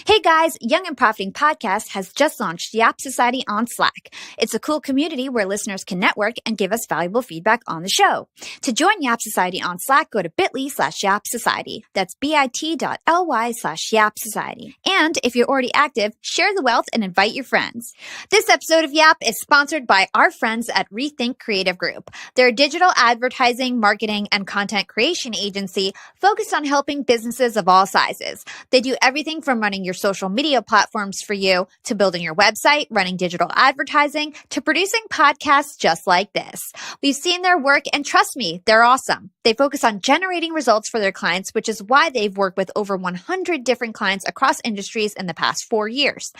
Hey guys, Young and Profiting Podcast has just launched Yap Society on Slack. It's a cool community where listeners can network and give us valuable feedback on the show. To join Yap Society on Slack, go to bit.ly/Yap Society. That's bit.ly/Yap Society. And if you're already active, share the wealth and invite your friends. This episode of Yap is sponsored by our friends at Rethink Creative Group. They're a digital advertising, marketing, and content creation agency focused on helping businesses of all sizes. They do everything from running your social media platforms for you, to building your website, running digital advertising, to producing podcasts just like this. We've seen their work, and trust me, they're awesome. They focus on generating results for their clients, which is why they've worked with over 100 different clients across industries in the past 4 years.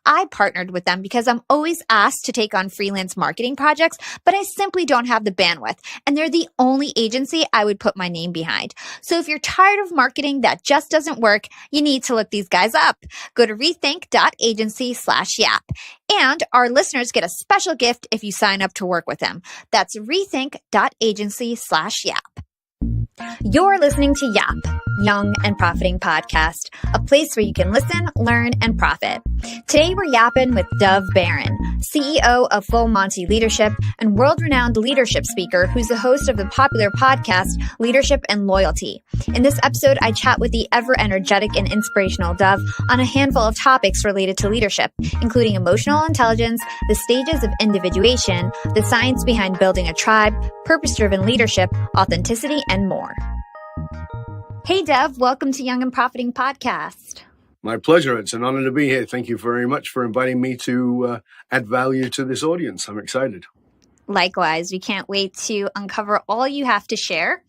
I partnered with them because I'm always asked to take on freelance marketing projects, but I simply don't have the bandwidth, and they're the only agency I would put my name behind. So if you're tired of marketing that just doesn't work, you need to look these guys up. Go to rethink.agency/yap. And our listeners get a special gift if you sign up to work with them. That's rethink.agency/yap. You're listening to Yap, Young and Profiting Podcast, a place where you can listen, learn, and profit. Today we're yapping with Dov Baron, CEO of Full Monty Leadership and world-renowned leadership speaker who's the host of the popular podcast Leadership and Loyalty. In this episode, I chat with the ever-energetic and inspirational Dov on a handful of topics related to leadership, including emotional intelligence, the stages of individuation, the science behind building a tribe, purpose-driven leadership, authenticity, and more. Hey, Dov, welcome to Young and Profiting Podcast. My pleasure. It's an honor to be here. Thank you very much for inviting me to add value to this audience. I'm excited. Likewise, we can't wait to uncover all you have to share.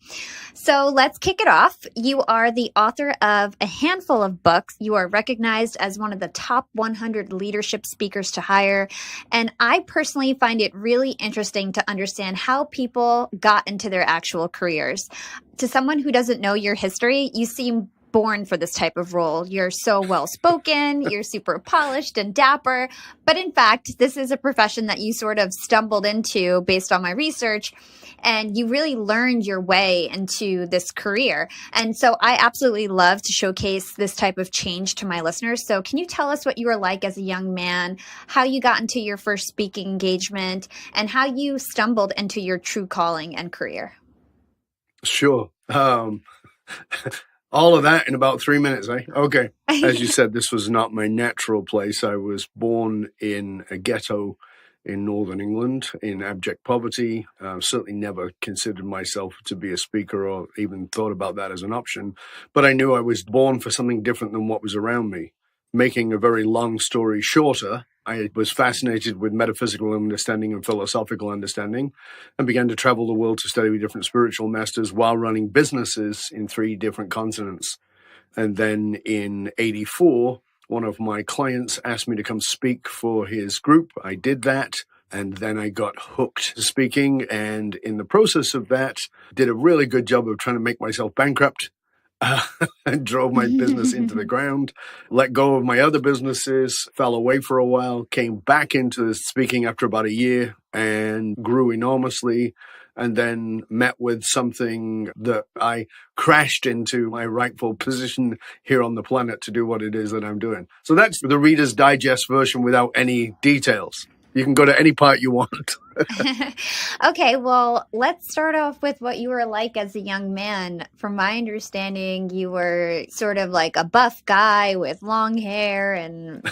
So let's kick it off. You are the author of a handful of books. You are recognized as one of the top 100 leadership speakers to hire. And I personally find it really interesting to understand how people got into their actual careers. To someone who doesn't know your history, you seem born for this type of role. You're so well-spoken, you're super polished and dapper. But in fact, this is a profession that you sort of stumbled into based on my research, and you really learned your way into this career. And so I absolutely love to showcase this type of change to my listeners. So can you tell us what you were like as a young man, how you got into your first speaking engagement, and how you stumbled into your true calling and career? Sure. All of that in about 3 minutes, eh? Okay. As you said, this was not my natural place. I was born in a ghetto in northern England in abject poverty. Certainly never considered myself to be a speaker or even thought about that as an option. But I knew I was born for something different than what was around me. Making a very long story shorter, I was fascinated with metaphysical understanding and philosophical understanding and began to travel the world to study with different spiritual masters while running businesses in 3 different continents. And then in '84, one of my clients asked me to come speak for his group. I did that. And then I got hooked to speaking. And in the process of that, did a really good job of trying to make myself bankrupt. And drove my business into the ground, let go of my other businesses, fell away for a while, came back into speaking after about a year and grew enormously, and then met with something that I crashed into my rightful position here on the planet to do what it is that I'm doing. So that's the Reader's Digest version without any details. You can go to any part you want. Okay, well, let's start off with what you were like as a young man. From my understanding, you were sort of like a buff guy with long hair and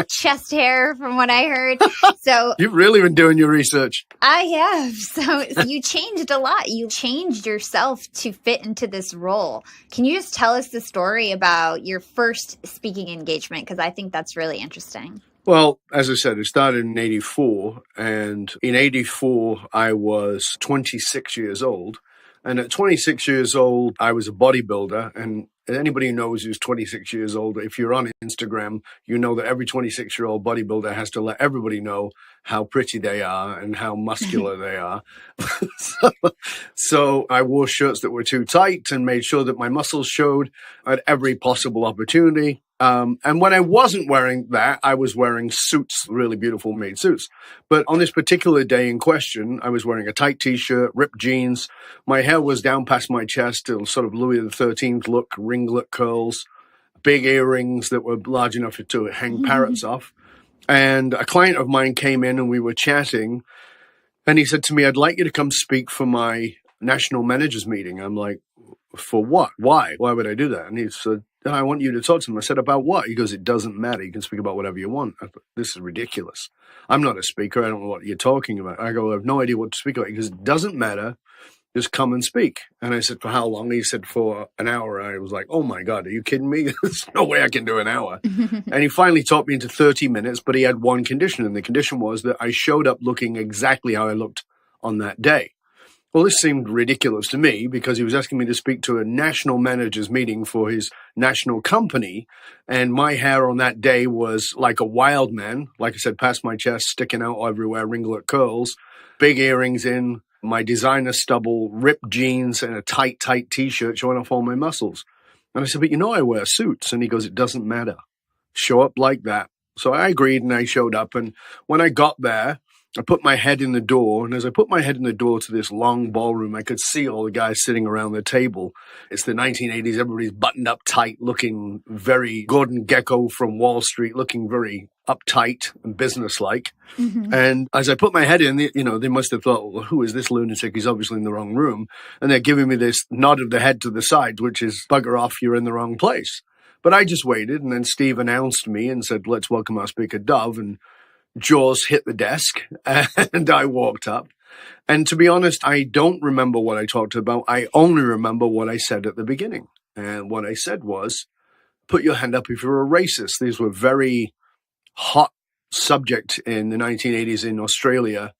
chest hair, from what I heard. So You've really been doing your research. I have. So you changed a lot. You changed yourself to fit into this role. Can you just tell us the story about your first speaking engagement? Because I think that's really interesting. Well, as I said, it started in '84, and in '84, I was 26 years old. And at 26 years old, I was a bodybuilder. And anybody who knows who's 26 years old, if you're on Instagram, you know that every 26-year-old bodybuilder has to let everybody know how pretty they are and how muscular they are. So I wore shirts that were too tight and made sure that my muscles showed at every possible opportunity. And when I wasn't wearing that, I was wearing suits, really beautiful made suits. But on this particular day in question, I was wearing a tight t-shirt, ripped jeans. My hair was down past my chest, sort of Louis XIII look, ringlet curls. big earrings that were large enough to hang parrots off. And a client of mine came in and we were chatting. And he said to me, I'd like you to come speak for my national managers meeting. I'm like, for what? Why? Why would I do that? And he said, I want you to talk to him. I said, about what? He goes, it doesn't matter. You can speak about whatever you want. I thought, this is ridiculous. I'm not a speaker. I don't know what you're talking about. I go, I have no idea what to speak about. He goes, it doesn't matter. Just come and speak. And I said, for how long? He said, for an hour. I was like, oh my God, are you kidding me? There's no way I can do an hour. And he finally talked me into 30 minutes, but he had one condition. And the condition was that I showed up looking exactly how I looked on that day. Well, this seemed ridiculous to me because he was asking me to speak to a national managers meeting for his national company. And my hair on that day was like a wild man. Like I said, past my chest, sticking out everywhere, ringlet curls, big earrings in, my designer stubble, ripped jeans, and a tight T-shirt showing off all my muscles. And I said, but you know I wear suits. And he goes, it doesn't matter. Show up like that. So I agreed and I showed up. And when I got there, I put my head in the door. And as I put my head in the door to this long ballroom, I could see all the guys sitting around the table. It's the 1980s. Everybody's buttoned up tight, looking very Gordon Gekko from Wall Street, looking very uptight and businesslike. And as I put my head in, they must have thought, well, who is this lunatic? He's obviously in the wrong room. And they're giving me this nod of the head to the side, which is bugger off, you're in the wrong place. But I just waited. And then Steve announced me and said, let's welcome our speaker, Dov. And jaws hit the desk and I walked up. And to be honest, I don't remember what I talked about. I only remember what I said at the beginning. And what I said was, put your hand up if you're a racist. These were very hot subject in the 1980s in Australia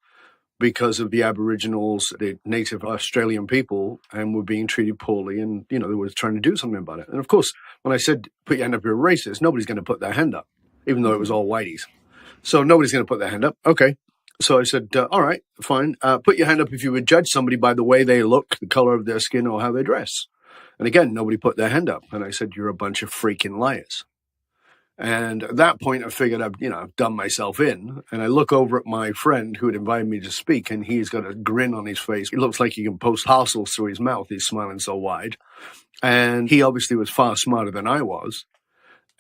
because of the Aboriginals, the native Australian people, and were being treated poorly. And, they were trying to do something about it. And of course, when I said, put your hand up if you're a racist, nobody's going to put their hand up, even though it was all whiteys. So nobody's going to put their hand up. Okay. So I said, all right, fine. Put your hand up if you would judge somebody by the way they look, the color of their skin, or how they dress. And again, nobody put their hand up. And I said, you're a bunch of freaking liars. And at that point, I figured I've done myself in. And I look over at my friend who had invited me to speak, and he's got a grin on his face. It looks like he can post parcels through his mouth. He's smiling so wide. And he obviously was far smarter than I was.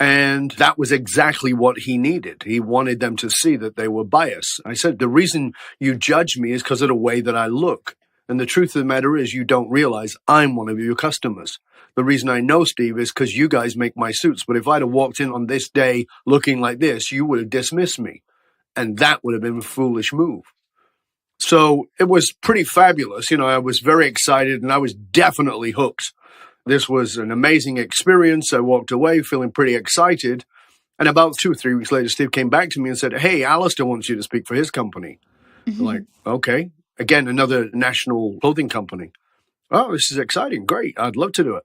And that was exactly what he needed. He wanted them to see that they were biased. I said, the reason you judge me is because of the way that I look. And the truth of the matter is you don't realize I'm one of your customers. The reason I know, Steve, is because you guys make my suits. But if I'd have walked in on this day looking like this, you would have dismissed me. And that would have been a foolish move. So it was pretty fabulous. I was very excited and I was definitely hooked. This was an amazing experience. I walked away feeling pretty excited. And about 2 or 3 weeks later, Steve came back to me and said, hey, Alistair wants you to speak for his company. I'm like, okay. Again, another national clothing company. Oh, this is exciting. Great. I'd love to do it.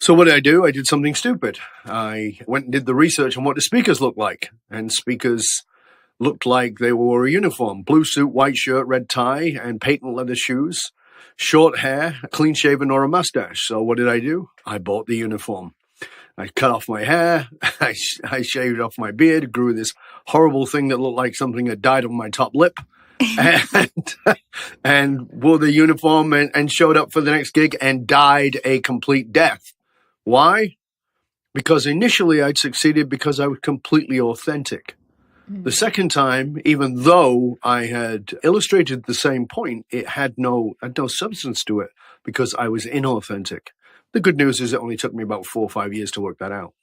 So what did I do? I did something stupid. I went and did the research on what the speakers looked like. And speakers looked like they wore a uniform, blue suit, white shirt, red tie, and patent leather shoes. Short hair, clean shaven, or a mustache. So what did I do? I bought the uniform. I cut off my hair. I shaved off my beard, grew this horrible thing that looked like something that died on my top lip, and wore the uniform and showed up for the next gig and died a complete death. Why? Because initially I'd succeeded because I was completely authentic. The second time, even though I had illustrated the same point, it had no substance to it because I was inauthentic. The good news is it only took me about 4 or 5 years to work that out.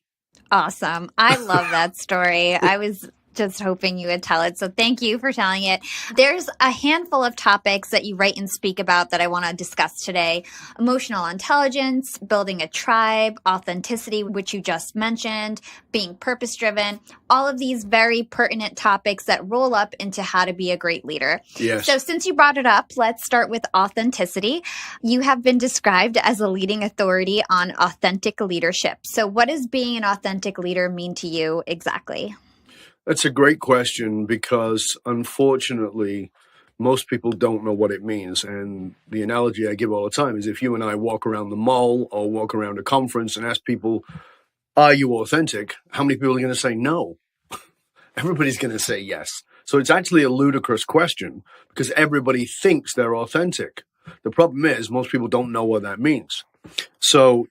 Awesome. I love that story. I was just hoping you would tell it. So thank you for telling it. There's a handful of topics that you write and speak about that I want to discuss today. Emotional intelligence, building a tribe, authenticity, which you just mentioned, being purpose-driven, all of these very pertinent topics that roll up into how to be a great leader. Yes. So since you brought it up, let's start with authenticity. You have been described as a leading authority on authentic leadership. So what does being an authentic leader mean to you exactly? That's a great question because, unfortunately, most people don't know what it means. And the analogy I give all the time is if you and I walk around the mall or walk around a conference and ask people, are you authentic? How many people are going to say no? Everybody's going to say yes. So it's actually a ludicrous question because everybody thinks they're authentic. The problem is most people don't know what that means. So,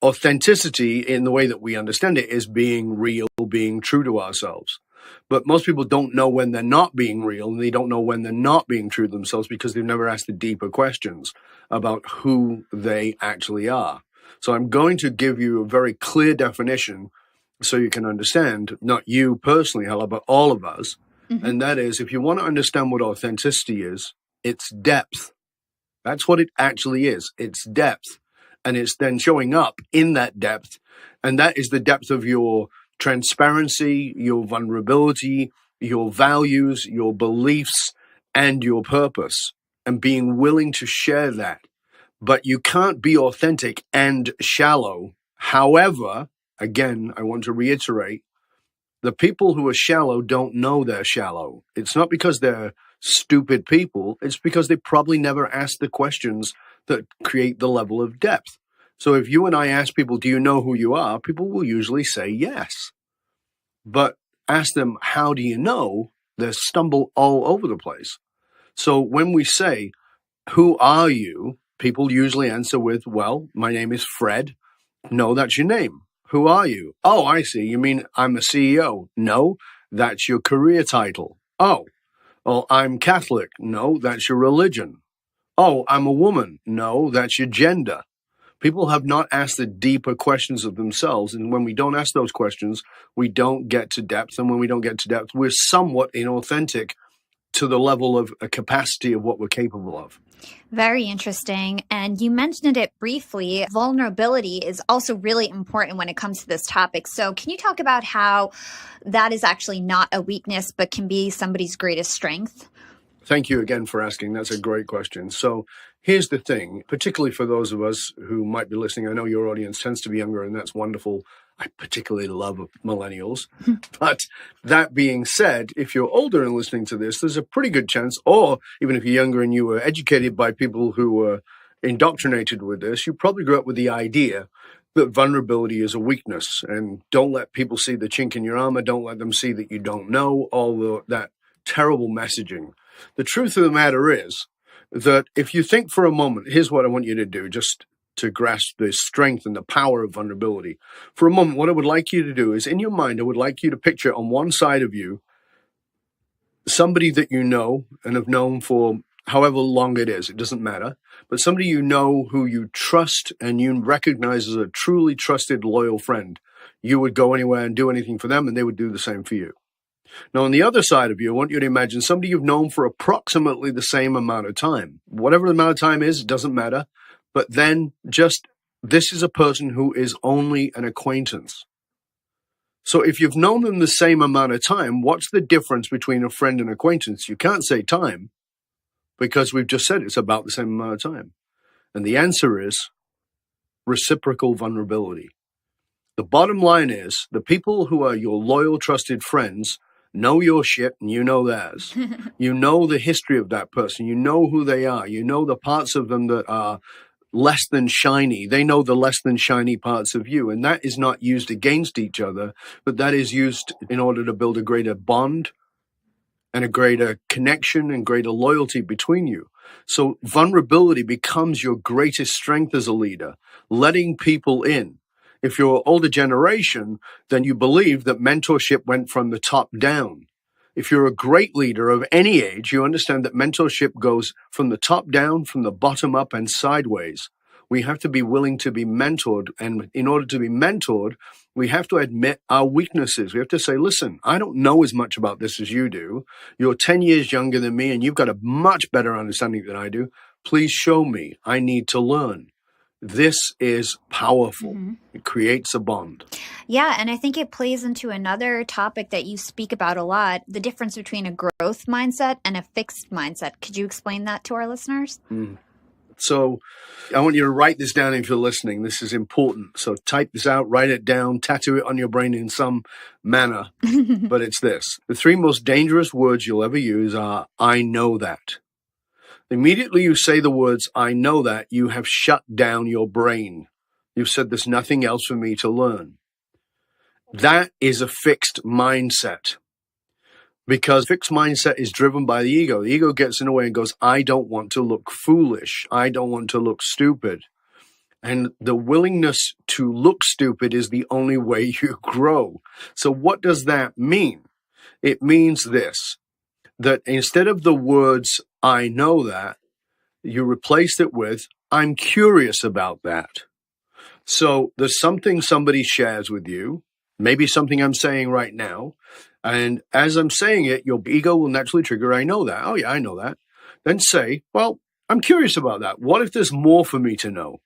authenticity in the way that we understand it is being real, being true to ourselves. But most people don't know when they're not being real, and they don't know when they're not being true to themselves because they've never asked the deeper questions about who they actually are. So I'm going to give you a very clear definition so you can understand, not you personally, Hala, but all of us. Mm-hmm. And that is, if you want to understand what authenticity is, it's depth. That's what it actually is. It's depth. And it's then showing up in that depth. And that is the depth of your transparency, your vulnerability, your values, your beliefs, and your purpose, and being willing to share that. But you can't be authentic and shallow. However, again, I want to reiterate, the people who are shallow don't know they're shallow. It's not because they're stupid people. It's because they probably never asked the questions that create the level of depth. So if you and I ask people, do you know who you are? People will usually say yes. But ask them, how do you know? They stumble all over the place. So when we say, who are you? People usually answer with, well, my name is Fred. No, that's your name. Who are you? Oh, I see. You mean I'm a CEO? No, that's your career title. Oh, well, I'm Catholic. No, that's your religion. Oh, I'm a woman. No, that's your gender. People have not asked the deeper questions of themselves. And when we don't ask those questions, we don't get to depth. And when we don't get to depth, we're somewhat inauthentic to the level of a capacity of what we're capable of. Very interesting. And you mentioned it briefly. Vulnerability is also really important when it comes to this topic. So can you talk about how that is actually not a weakness, but can be somebody's greatest strength? Thank you again for asking. That's a great question. So here's the thing, particularly for those of us who might be listening. I know your audience tends to be younger, and that's wonderful. I particularly love millennials. But that being said, if you're older and listening to this, there's a pretty good chance, or even if you're younger and you were educated by people who were indoctrinated with this, you probably grew up with the idea that vulnerability is a weakness. And don't let people see the chink in your armor. Don't let them see that you don't know, all that terrible messaging. The truth of the matter is that if you think for a moment, here's what I want you to do, just to grasp the strength and the power of vulnerability. For a moment, what I would like you to do is, in your mind, I would like you to picture on one side of you somebody that you know and have known for however long it is. It doesn't matter. But somebody you know who you trust and you recognize as a truly trusted, loyal friend. You would go anywhere and do anything for them, and they would do the same for you. Now, on the other side of you, I want you to imagine somebody you've known for approximately the same amount of time. Whatever the amount of time is, it doesn't matter. But then this is a person who is only an acquaintance. So if you've known them the same amount of time, what's the difference between a friend and acquaintance? You can't say time, because we've just said it's about the same amount of time. And the answer is reciprocal vulnerability. The bottom line is the people who are your loyal, trusted friends know your shit and you know theirs. You know the history of that person. You know who they are. You know the parts of them that are less than shiny. They know the less than shiny parts of you. And that is not used against each other, but that is used in order to build a greater bond and a greater connection and greater loyalty between you. So vulnerability becomes your greatest strength as a leader, letting people in. If you're older generation, then you believe that mentorship went from the top down. If you're a great leader of any age, you understand that mentorship goes from the top down, from the bottom up, and sideways. We have to be willing to be mentored. And in order to be mentored, we have to admit our weaknesses. We have to say, listen, I don't know as much about this as you do. You're 10 years younger than me, and you've got a much better understanding than I do. Please show me. I need to learn. This is powerful. Mm-hmm. It creates a bond. Yeah, and I think it plays into another topic that you speak about a lot, the difference between a growth mindset and a fixed mindset. Could you explain that to our listeners? So I want you to write this down if you're listening. This is important. So type this out, write it down, tattoo it on your brain in some manner. But it's this. The three most dangerous words you'll ever use are, I know that. Immediately you say the words, I know that, you have shut down your brain. You've said there's nothing else for me to learn. That is a fixed mindset. Because fixed mindset is driven by the ego. The ego gets in the way and goes, I don't want to look foolish. I don't want to look stupid. And the willingness to look stupid is the only way you grow. So what does that mean? It means this, that instead of the words, I know that, you replace it with, I'm curious about that. So there's something somebody shares with you, maybe something I'm saying right now. And as I'm saying it, your ego will naturally trigger, I know that. Oh yeah, I know that. Then say, well, I'm curious about that. What if there's more for me to know?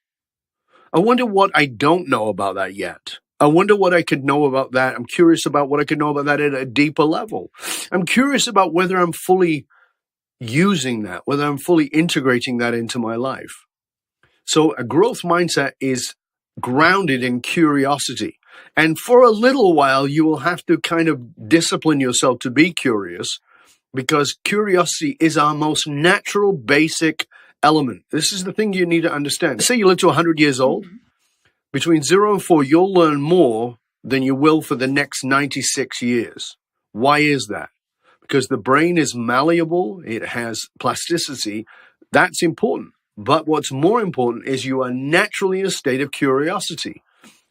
I wonder what I don't know about that yet. I wonder what I could know about that. I'm curious about what I could know about that at a deeper level. I'm curious about whether I'm fully using that, whether I'm fully integrating that into my life. So a growth mindset is grounded in curiosity. And for a little while, you will have to kind of discipline yourself to be curious, because curiosity is our most natural, basic element. This is the thing you need to understand. Say you live to 100 years old. Between 0 and 4, you'll learn more than you will for the next 96 years. Why is that? Because the brain is malleable. It has plasticity. That's important. But what's more important is you are naturally in a state of curiosity.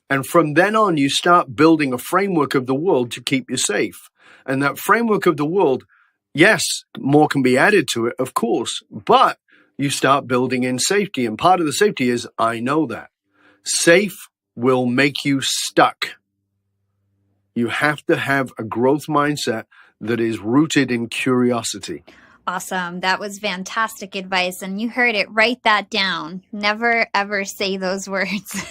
And from then on, you start building a framework of the world to keep you safe. And that framework of the world, yes, more can be added to it, of course, but you start building in safety. And part of the safety is, I know that. Safe will make you stuck. You have to have a growth mindset that is rooted in curiosity. Awesome. That was fantastic advice. And you heard it. Write that down. Never, ever say those words.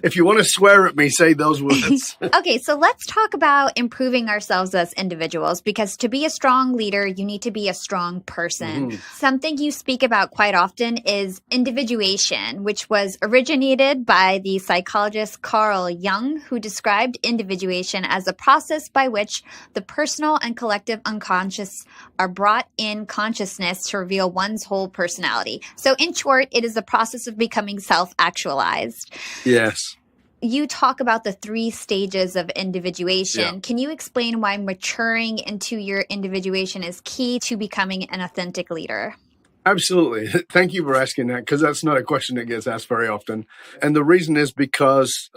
If you want to swear at me, say those words. Okay, so let's talk about improving ourselves as individuals, because to be a strong leader, you need to be a strong person. Something you speak about quite often is individuation, which was originated by the psychologist Carl Jung, who described individuation as a process by which the personal and collective unconscious are brought in consciousness to reveal one's whole personality. So in short, it is the process of becoming self-actualized. Yes. You talk about the 3 stages of individuation. Yeah. Can you explain why maturing into your individuation is key to becoming an authentic leader? Absolutely. Thank you for asking that, because that's not a question that gets asked very often. And the reason is because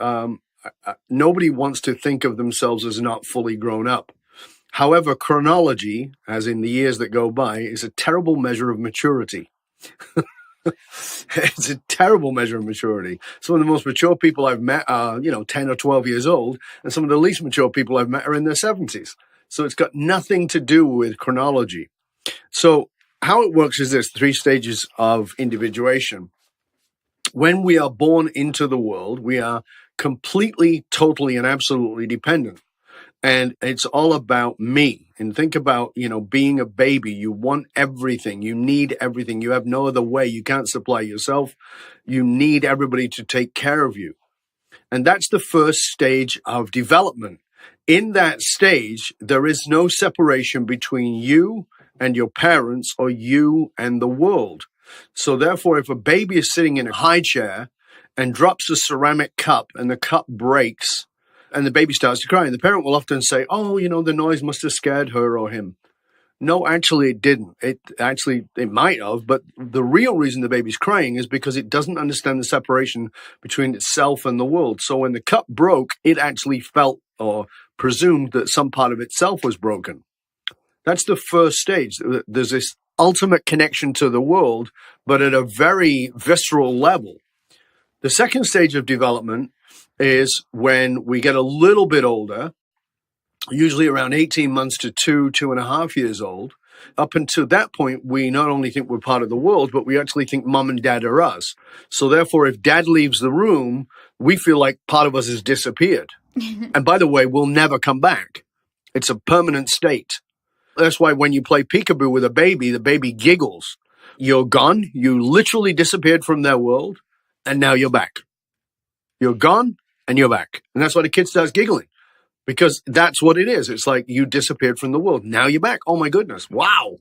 nobody wants to think of themselves as not fully grown up. However, chronology, as in the years that go by, is a terrible measure of maturity. It's a terrible measure of maturity. Some of the most mature people I've met are, 10 or 12 years old, and some of the least mature people I've met are in their 70s. So it's got nothing to do with chronology. So how it works is this: 3 stages of individuation. When we are born into the world, we are completely, totally, and absolutely dependent. And it's all about me. And think about, being a baby. You want everything. You need everything. You have no other way. You can't supply yourself. You need everybody to take care of you. And that's the first stage of development. In that stage, there is no separation between you and your parents or you and the world. So therefore, if a baby is sitting in a high chair and drops a ceramic cup and the cup breaks, and the baby starts to cry, and the parent will often say, oh, the noise must have scared her or him. No, actually, it didn't. It might have, but the real reason the baby's crying is because it doesn't understand the separation between itself and the world. So when the cup broke, it actually felt or presumed that some part of itself was broken. That's the first stage. There's this ultimate connection to the world, but at a very visceral level. The second stage of development is when we get a little bit older, usually around 18 months to 2.5 years old. Up until that point, we not only think we're part of the world, but we actually think mom and dad are us. So therefore, if dad leaves the room, we feel like part of us has disappeared. And by the way, we'll never come back. It's a permanent state. That's why when you play peekaboo with a baby, the baby giggles. You're gone. You literally disappeared from their world, and now you're back. You're gone, and you're back. And that's why the kid starts giggling, because that's what it is. It's like you disappeared from the world. Now you're back. Oh, my goodness. Wow.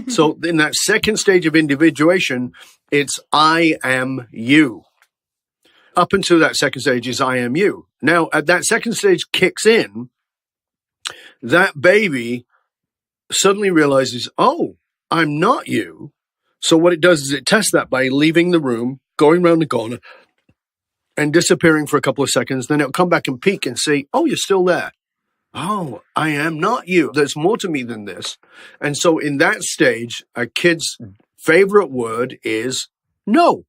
So in that second stage of individuation, it's I am you. Up until that second stage is I am you. Now, at that second stage kicks in, that baby suddenly realizes, oh, I'm not you. So what it does is it tests that by leaving the room going round the corner and disappearing for a couple of seconds. Then it'll come back and peek and say, oh, you're still there. Oh, I am not you. There's more to me than this. And so in that stage, a kid's favorite word is no.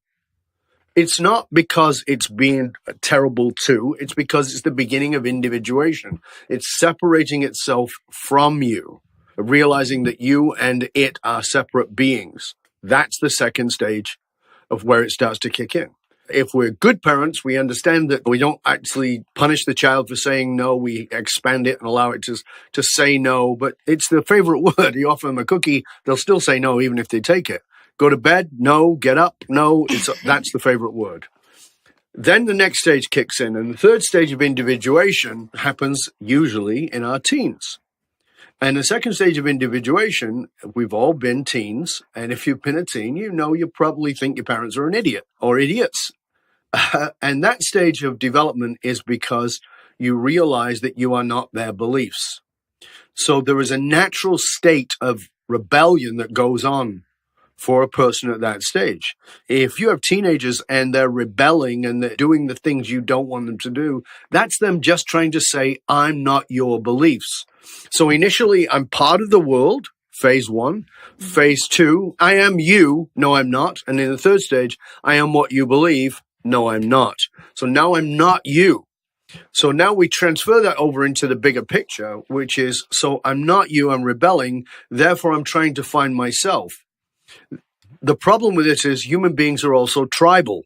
It's not because it's being terrible too. It's because it's the beginning of individuation. It's separating itself from you, realizing that you and it are separate beings. That's the second stage of where it starts to kick in. If we're good parents, we understand that we don't actually punish the child for saying no. We expand it and allow it to say no. But it's the favorite word. You offer them a cookie, they'll still say no even if they take it. Go to bed, no. Get up, no. That's the favorite word. Then the next stage kicks in. And the third stage of individuation happens usually in our teens. And the second stage of individuation, we've all been teens. And if you've been a teen, you probably think your parents are an idiot or idiots. And that stage of development is because you realize that you are not their beliefs. So there is a natural state of rebellion that goes on for a person at that stage. If you have teenagers and they're rebelling and they're doing the things you don't want them to do, that's them just trying to say, I'm not your beliefs. So initially, I'm part of the world, phase one. Phase two, I am you, no, I'm not. And in the third stage, I am what you believe, no, I'm not. So now I'm not you. So now we transfer that over into the bigger picture, which is, so I'm not you, I'm rebelling, therefore I'm trying to find myself. The problem with this is human beings are also tribal.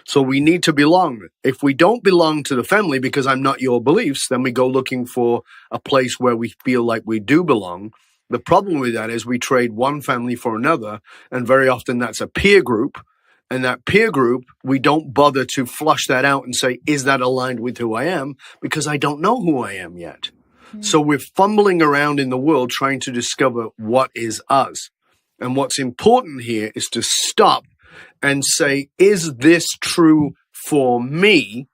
So we need to belong. If we don't belong to the family because I'm not your beliefs, then we go looking for a place where we feel like we do belong. The problem with that is we trade one family for another, and very often that's a peer group. And that peer group, we don't bother to flush that out and say, is that aligned with who I am? Because I don't know who I am yet. So we're fumbling around in the world trying to discover what is us. And what's important here is to stop and say, is this true for me?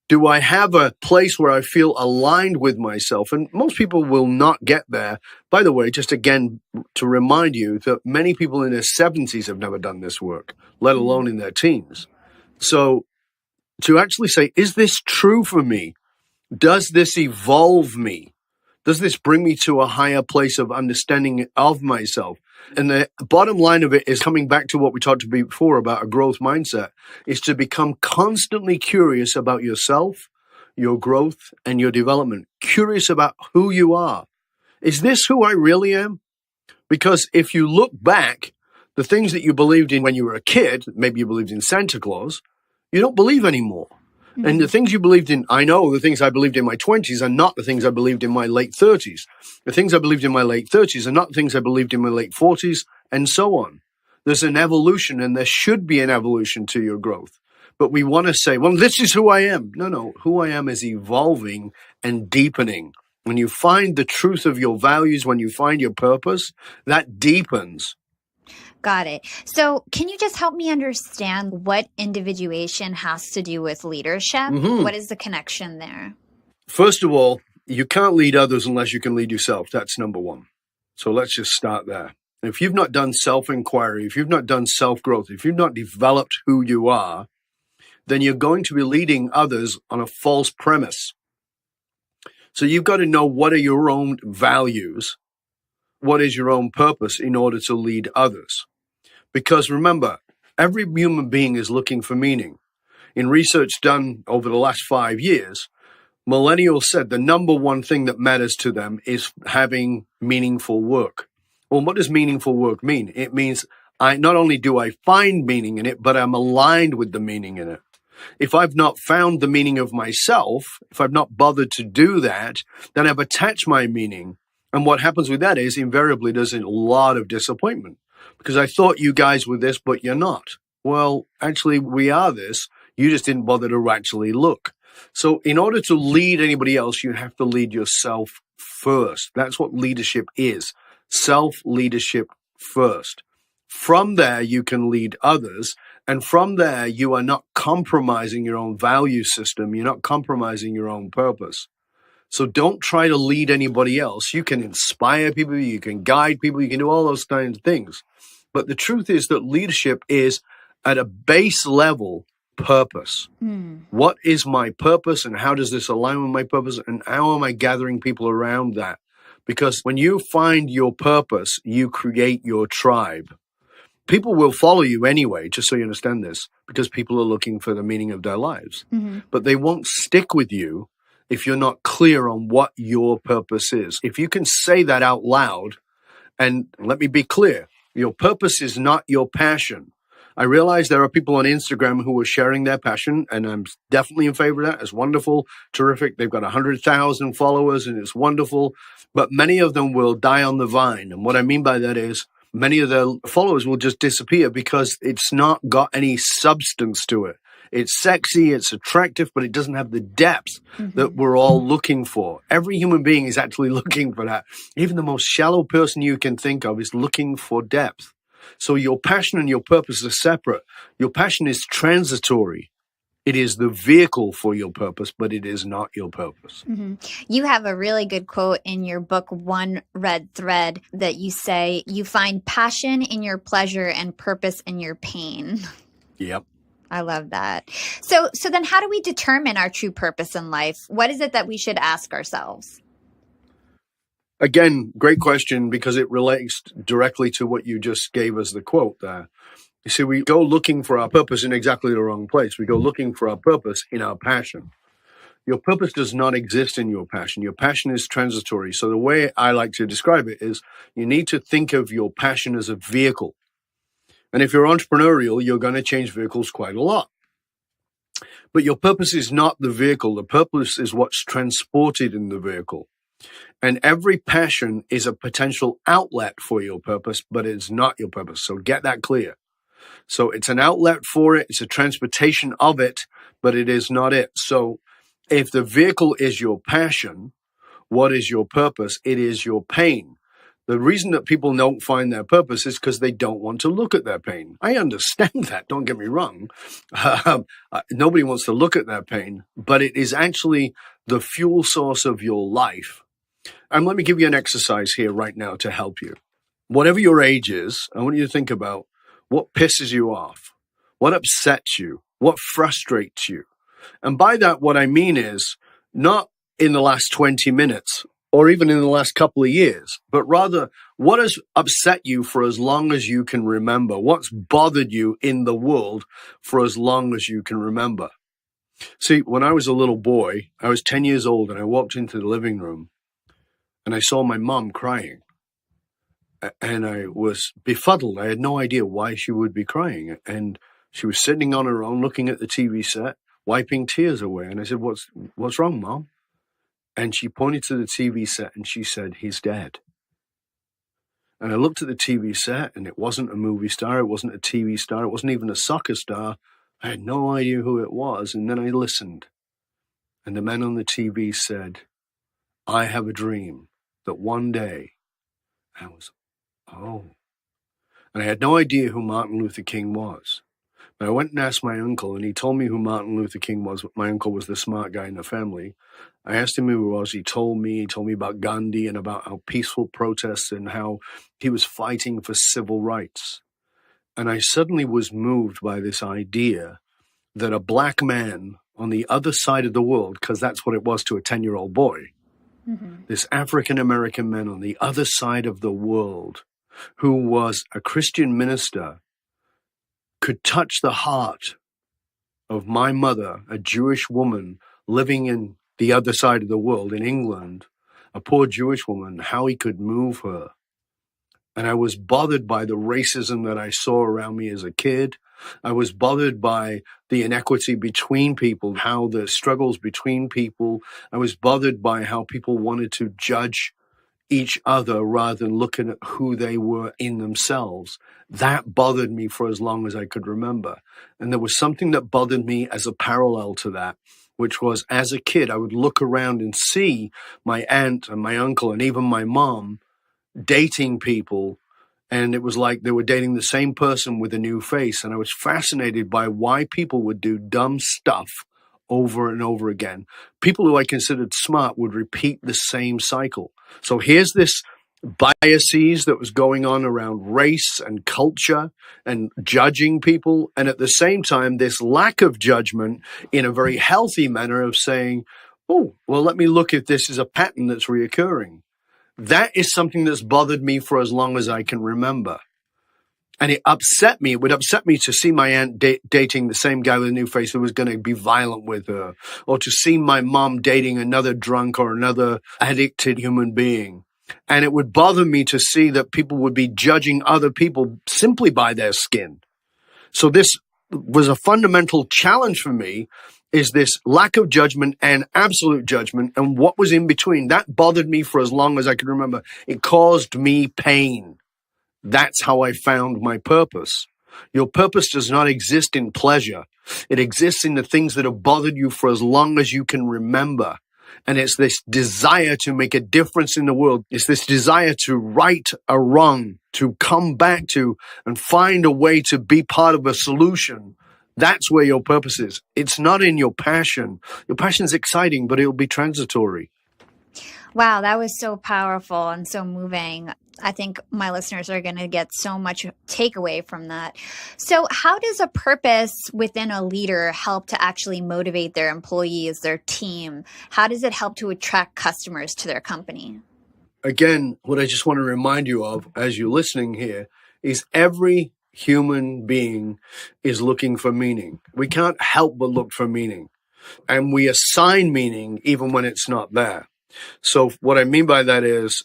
Do I have a place where I feel aligned with myself? And most people will not get there. By the way, just again, to remind you that many people in their 70s have never done this work, let alone in their teens. So to actually say, is this true for me? Does this evolve me? Does this bring me to a higher place of understanding of myself? And the bottom line of it is coming back to what we talked about before about a growth mindset, is to become constantly curious about yourself, your growth, and your development. Curious about who you are. Is this who I really am? Because if you look back, the things that you believed in when you were a kid, maybe you believed in Santa Claus, you don't believe anymore. And the things you believed in, I know the things I believed in my 20s are not the things I believed in my late 30s. The things I believed in my late 30s are not the things I believed in my late 40s, and so on. There's an evolution, and there should be an evolution to your growth. But we want to say, well, this is who I am. No, who I am is evolving and deepening. When you find the truth of your values, when you find your purpose, that deepens. Got it. So can you just help me understand what individuation has to do with leadership? What is the connection there? First of all, you can't lead others unless you can lead yourself. That's number one. So let's just start there. If you've not done self-inquiry, if you've not done self-growth, if you've not developed who you are, then you're going to be leading others on a false premise. So you've got to know what are your own values, what is your own purpose in order to lead others. Because remember, every human being is looking for meaning. In research done over the last 5 years, millennials said the number one thing that matters to them is having meaningful work. Well, what does meaningful work mean? It means not only do I find meaning in it, but I'm aligned with the meaning in it. If I've not found the meaning of myself, if I've not bothered to do that, then I've attached my meaning. And what happens with that is invariably there's a lot of disappointment. Because I thought you guys were this, but you're not. Well, actually, we are this. You just didn't bother to actually look. So in order to lead anybody else, you have to lead yourself first. That's what leadership is. Self-leadership first. From there, you can lead others. And from there, you are not compromising your own value system. You're not compromising your own purpose. So don't try to lead anybody else. You can inspire people. You can guide people. You can do all those kinds of things. But the truth is that leadership is at a base level, purpose. What is my purpose and how does this align with my purpose and how am I gathering people around that? Because when you find your purpose, you create your tribe. People will follow you anyway, just so you understand this, because people are looking for the meaning of their lives. But they won't stick with you if you're not clear on what your purpose is. If you can say that out loud, and let me be clear, your purpose is not your passion. I realize there are people on Instagram who are sharing their passion, and I'm definitely in favor of that. It's wonderful, terrific. They've got 100,000 followers, and it's wonderful. But many of them will die on the vine. And what I mean by that is many of their followers will just disappear because it's not got any substance to it. It's sexy, it's attractive, but it doesn't have the depth that we're all looking for. Every human being is actually looking for that. Even the most shallow person you can think of is looking for depth. So your passion and your purpose are separate. Your passion is transitory. It is the vehicle for your purpose, but it is not your purpose. You have a really good quote in your book, One Red Thread, that you say, you find passion in your pleasure and purpose in your pain. Yep. I love that. So then how do we determine our true purpose in life? What is it that we should ask ourselves? Again, great question, because it relates directly to what you just gave us the quote there. You see, we go looking for our purpose in exactly the wrong place. We go looking for our purpose in our passion. Your purpose does not exist in your passion. Your passion is transitory. So the way I like to describe it is you need to think of your passion as a vehicle. And if you're entrepreneurial, you're going to change vehicles quite a lot. But your purpose is not the vehicle. The purpose is what's transported in the vehicle. And every passion is a potential outlet for your purpose, but it's not your purpose. So get that clear. So it's an outlet for it. It's a transportation of it, but it is not it. So if the vehicle is your passion, what is your purpose? It is your pain. The reason that people don't find their purpose is because they don't want to look at their pain. I understand that. Don't get me wrong. Nobody wants to look at their pain, but it is actually the fuel source of your life. And let me give you an exercise here right now to help you. Whatever your age is, I want you to think about what pisses you off, what upsets you, what frustrates you. And by that, what I mean is not in the last 20 minutes or even in the last couple of years, but rather what has upset you for as long as you can remember, what's bothered you in the world for as long as you can remember. See, when I was a little boy, I was 10 years old and I walked into the living room and I saw my mom crying. And I was befuddled. I had no idea why she would be crying. And she was sitting on her own, looking at the TV set, wiping tears away. And I said, what's wrong, Mom? And she pointed to the TV set and she said, he's dead. And I looked at the TV set and it wasn't a movie star. It wasn't a TV star. It wasn't even a soccer star. I had no idea who it was. And then I listened. And the man on the TV said, I have a dream that one day. I was, oh. And I had no idea who Martin Luther King was. But I went and asked my uncle, and he told me who Martin Luther King was. My uncle was the smart guy in the family. I asked him who he was. He told me about Gandhi and about how peaceful protests and how he was fighting for civil rights. And I suddenly was moved by this idea that a black man on the other side of the world, because that's what it was to a 10-year-old boy, this African-American man on the other side of the world who was a Christian minister could touch the heart of my mother, a Jewish woman living in the other side of the world in England, a poor Jewish woman, how he could move her. And I was bothered by the racism that I saw around me as a kid. I was bothered by the inequity between people, how the struggles between people. I was bothered by how people wanted to judge each other rather than looking at who they were in themselves. That bothered me for as long as I could remember. And there was something that bothered me as a parallel to that, which was as a kid, I would look around and see my aunt and my uncle and even my mom dating people. And it was like they were dating the same person with a new face. And I was fascinated by why people would do dumb stuff over and over again. People who I considered smart would repeat the same cycle. So here's this biases that was going on around race and culture and judging people. And at the same time, this lack of judgment in a very healthy manner of saying, oh, well, let me look if this is a pattern that's reoccurring. That is something that's bothered me for as long as I can remember. And it upset me. It would upset me to see my aunt dating the same guy with a new face who was going to be violent with her, or to see my mom dating another drunk or another addicted human being. And it would bother me to see that people would be judging other people simply by their skin. So this was a fundamental challenge for me, is this lack of judgment and absolute judgment, and what was in between. That bothered me for as long as I can remember. It caused me pain. That's how I found my purpose. Your purpose does not exist in pleasure. It exists in the things that have bothered you for as long as you can remember. And it's this desire to make a difference in the world. It's this desire to right a wrong, to come back to and find a way to be part of a solution. That's where your purpose is. It's not in your passion. Your passion's exciting, but it'll be transitory. Wow, that was so powerful and so moving. I think my listeners are going to get so much takeaway from that. So how does a purpose within a leader help to actually motivate their employees, their team? How does it help to attract customers to their company? Again, what I just want to remind you of as you're listening here is every human being is looking for meaning. We can't help but look for meaning. And we assign meaning even when it's not there. So what I mean by that is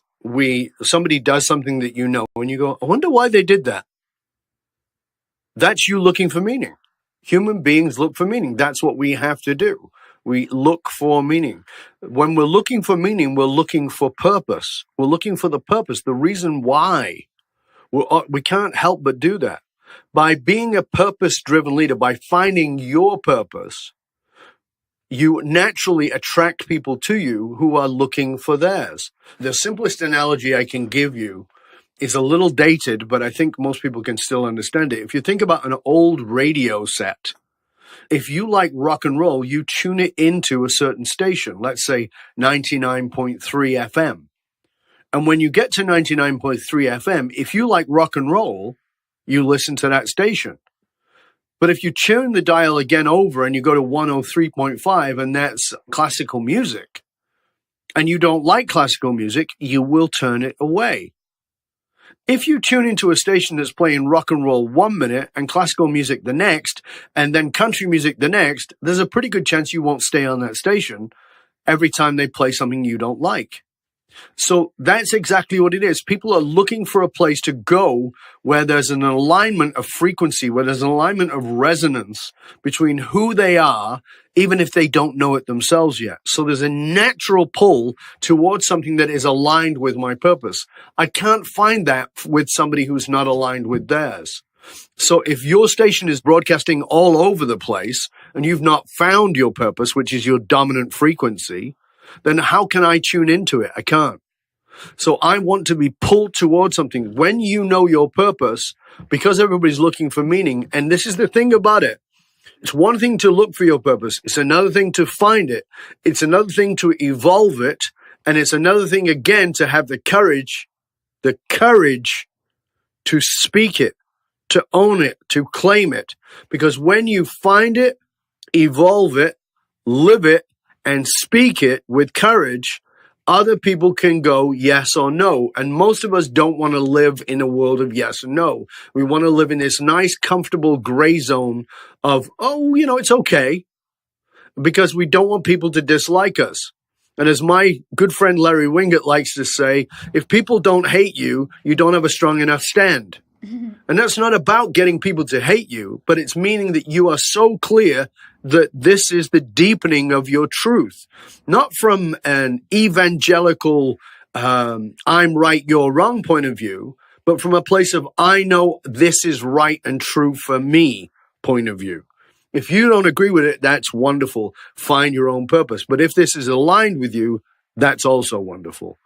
somebody does something that you know, and you go, I wonder why they did that. That's you looking for meaning. Human beings look for meaning. That's what we have to do. We look for meaning. When we're looking for meaning, we're looking for purpose. We're looking for the purpose, the reason why. We can't help but do that. By being a purpose-driven leader, by finding your purpose, you naturally attract people to you who are looking for theirs. The simplest analogy I can give you is a little dated, but I think most people can still understand it. If you think about an old radio set, if you like rock and roll, you tune it into a certain station, let's say 99.3 FM. And when you get to 99.3 FM, if you like rock and roll, you listen to that station. But if you tune the dial again over and you go to 103.5 and that's classical music, and you don't like classical music, you will turn it away. If you tune into a station that's playing rock and roll 1 minute and classical music the next, and then country music the next, there's a pretty good chance you won't stay on that station every time they play something you don't like. So that's exactly what it is. People are looking for a place to go where there's an alignment of frequency, where there's an alignment of resonance between who they are, even if they don't know it themselves yet. So there's a natural pull towards something that is aligned with my purpose. I can't find that with somebody who's not aligned with theirs. So if your station is broadcasting all over the place and you've not found your purpose, which is your dominant frequency, then how can I tune into it? I can't. So I want to be pulled towards something. When you know your purpose, because everybody's looking for meaning, and this is the thing about it, it's one thing to look for your purpose. It's another thing to find it. It's another thing to evolve it. And it's another thing, again, to have the courage to speak it, to own it, to claim it. Because when you find it, evolve it, live it, and speak it with courage, other people can go yes or no. And most of us don't want to live in a world of yes and no. We want to live in this nice, comfortable gray zone of, it's okay, because we don't want people to dislike us. And as my good friend Larry Winget likes to say, if people don't hate you, you don't have a strong enough stand. And that's not about getting people to hate you, but it's meaning that you are so clear that this is the deepening of your truth, not from an evangelical, I'm right, you're wrong point of view, but from a place of, I know this is right and true for me point of view. If you don't agree with it, that's wonderful. Find your own purpose. But if this is aligned with you, that's also wonderful.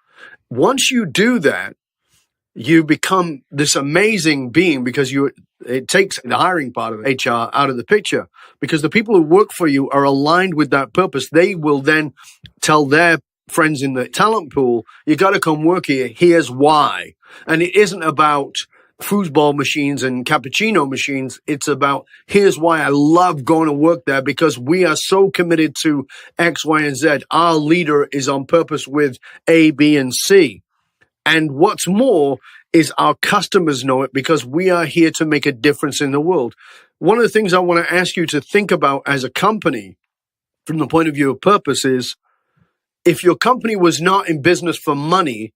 Once you do that, you become this amazing being, because it takes the hiring part of HR out of the picture, because the people who work for you are aligned with that purpose. They will then tell their friends in the talent pool, you got to come work here. Here's why. And it isn't about foosball machines and cappuccino machines. It's about, here's why I love going to work there, because we are so committed to X, Y, and Z. Our leader is on purpose with A, B, and C. And what's more is our customers know it, because we are here to make a difference in the world. One of the things I want to ask you to think about as a company from the point of view of purpose is, if your company was not in business for money,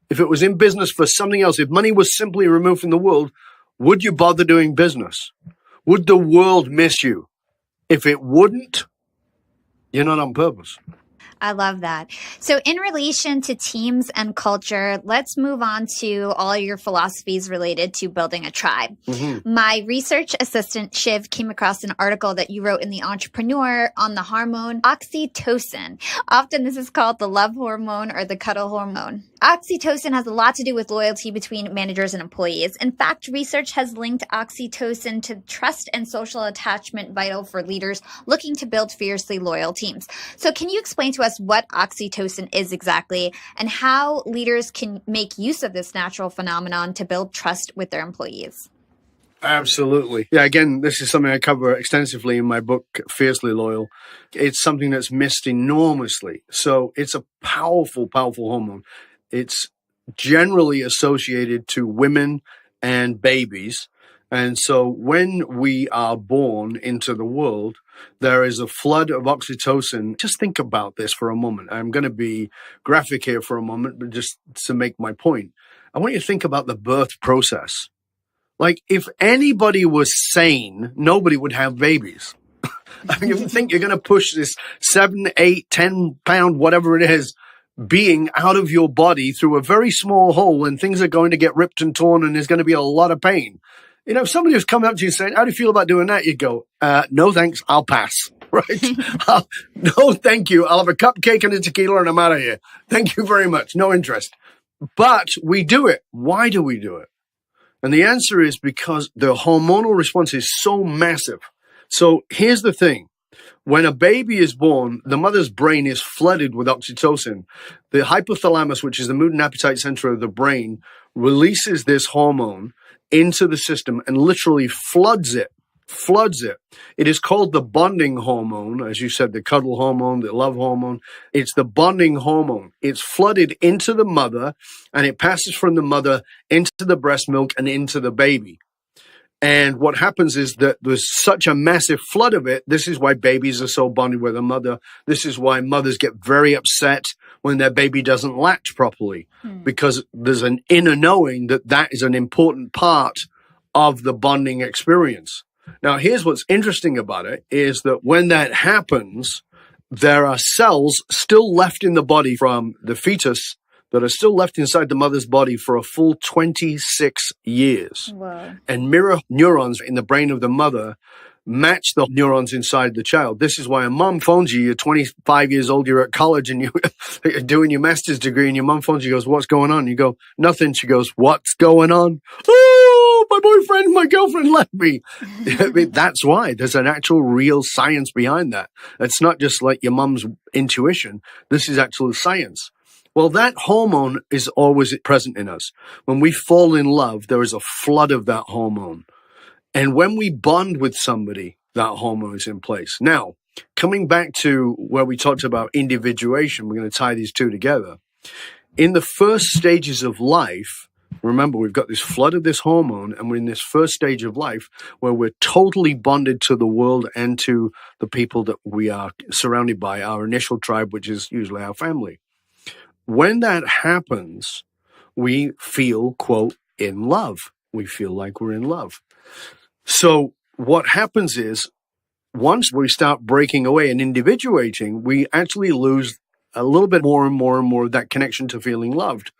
if it was in business for something else, if money was simply removed from the world, would you bother doing business? Would the world miss you? If it wouldn't, you're not on purpose. I love that. So in relation to teams and culture, let's move on to all your philosophies related to building a tribe. Mm-hmm. My research assistant, Shiv, came across an article that you wrote in The Entrepreneur on the hormone oxytocin. Often this is called the love hormone or the cuddle hormone. Oxytocin has a lot to do with loyalty between managers and employees. In fact, research has linked oxytocin to trust and social attachment, vital for leaders looking to build fiercely loyal teams. So can you explain to us what oxytocin is exactly and how leaders can make use of this natural phenomenon to build trust with their employees? Absolutely. Yeah, again, this is something I cover extensively in my book, Fiercely Loyal. It's something that's missed enormously. So it's a powerful, powerful hormone. It's generally associated to women and babies. And so when we are born into the world, there is a flood of oxytocin. Just think about this for a moment. I'm going to be graphic here for a moment, but just to make my point, I want you to think about the birth process. Like, if anybody was sane, nobody would have babies. I mean, if you think you're going to push this 7, 8, 10 pound, whatever it is, being out of your body through a very small hole, and things are going to get ripped and torn and there's going to be a lot of pain. You know, if somebody was coming up to you saying, how do you feel about doing that? You'd go, no, thanks. I'll pass. Right? No, thank you. I'll have a cupcake and a tequila and I'm out of here. Thank you very much. No interest. But we do it. Why do we do it? And the answer is because the hormonal response is so massive. So here's the thing. When a baby is born, the mother's brain is flooded with oxytocin. The hypothalamus, which is the mood and appetite center of the brain, releases this hormone into the system and literally floods it. It is called the bonding hormone, as you said, the cuddle hormone, the love hormone. It's the bonding hormone. It's flooded into the mother, and it passes from the mother into the breast milk and into the baby. And what happens is that there's such a massive flood of it. This is why babies are so bonded with a mother. This is why mothers get very upset when their baby doesn't latch properly, because there's an inner knowing that that is an important part of the bonding experience. Now, here's what's interesting about it is that when that happens, there are cells still left in the body from the fetus that are still left inside the mother's body for a full 26 years. Wow. And mirror neurons in the brain of the mother match the neurons inside the child. This is why a mom phones you, you're 25 years old, you're at college and you're doing your master's degree, and your mom phones you, goes, what's going on? You go, nothing. She goes, what's going on? Oh, my boyfriend, my girlfriend left me. I mean, that's why there's an actual real science behind that. It's not just like your mom's intuition. This is actual science. Well, that hormone is always present in us. When we fall in love, there is a flood of that hormone. And when we bond with somebody, that hormone is in place. Now, coming back to where we talked about individuation, we're going to tie these two together. In the first stages of life, remember, we've got this flood of this hormone, and we're in this first stage of life where we're totally bonded to the world and to the people that we are surrounded by, our initial tribe, which is usually our family. When that happens, we feel, quote, in love. We feel like we're in love. So what happens is, once we start breaking away and individuating, we actually lose a little bit more and more and more of that connection to feeling loved.